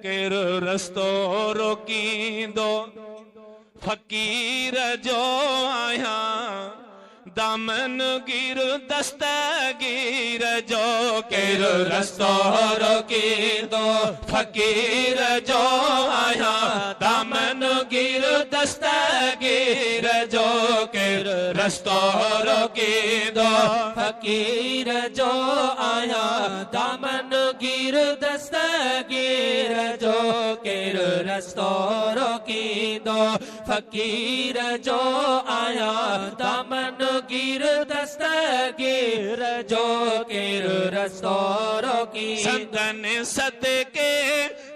केर रस्तो रोकींदो फकीर जो आया दामन गिर दस्तगीर जो केर रस्तो रोकींदो फकीर जो आया दामन गिर दस्तगीर जो केर रस्तो रोकींदो फकीर जो आया दामन गिर दस्तगीर जो केर रस्तो रोकींदो फकीर जो आया दामन गिर दस्तगीर जो केर रस्तो रोकींदो संदन सदके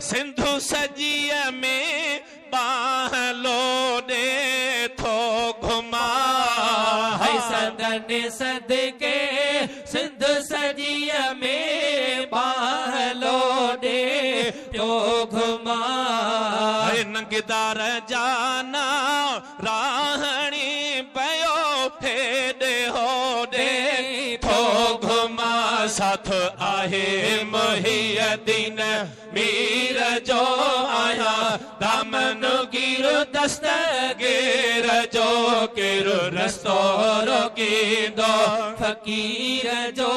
सिंधु सजिया में बाह लोडे थो घुमा है संदन सदके सिंधु सजिया में बाह लोडे थो घुमा नंगदार जाना राहणी पयो हेडे होडे थो घुमा साथ आहे मुहियद्दीन मीर जो आया दामन गिर दस्तगीर जो केर रस्तो रोकींदो फकीर जो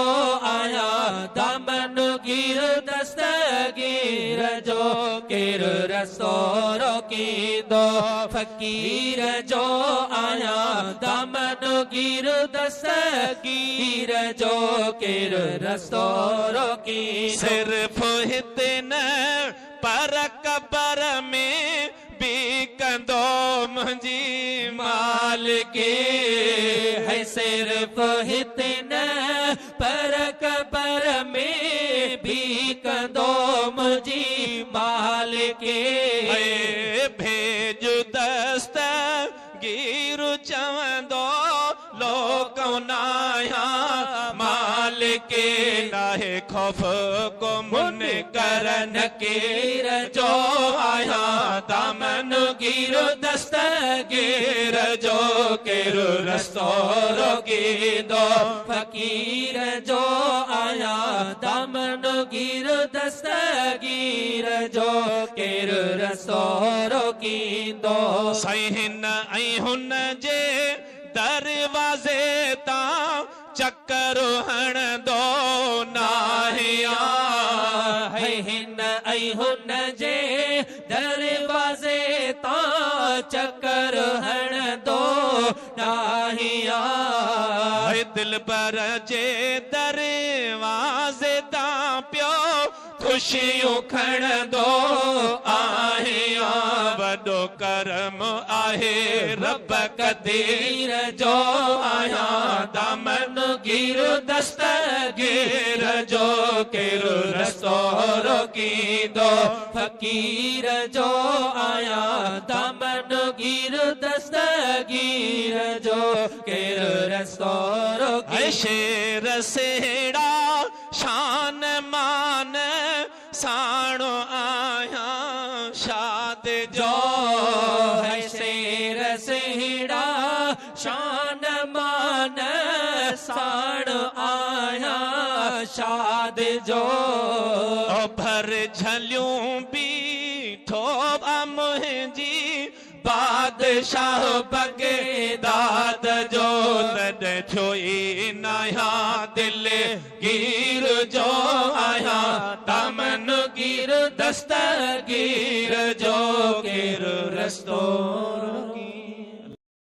आया दामन गिर दस्तगीर जो केर रस्तो रोकींदो फकीर जो आया दामन गिर दस्तगीर जो केर रस्तो रोकींदो सिर्फ हितन पर कबर में बीकंदो मुंहिंजी मालिके है सिर्फ हितन पर कबर में बीकंदो मुंहिंजी मालिके भेज दस्तगीर चवंदो लोकनाया मालिके नाहे खौफ को मुन करन नकीर जो आया दामन गिर दस्तगीर जो केर रस्तो रोकींदो फकीर जो आया दामन गिर दस्तगीर जो केर रस्तो रोकींदो सहिन ऐं हुन जे दरवाज़े तां चक्कर हणंदो नाहिया है हिन ऐं हुन जे दरवाज़े तां चक्कर हणंदो नाहिया दिलबर जे दरवाज़े तां पियो ख़ुशियूं खणंदो आहियां वॾो करम आहे रब क़दीर जो आया दामन गिर दस्तगीर जो केर रस्तो रोकींदो फकीर जो आया दामन गिर दस्तगीर जो केर रस्तो रोकींदो शेर सेड़ा शान मान साणो आया शाद जो है शेर सेड़ा शान मान साण आया शाद जो भर झलियूं बीठो मुंहिंजी बादशाह बगदाद जो तॾहिं थियो ई नया दिल गिर जो आया दामन गिर दस्तगीर जो केर रस्तो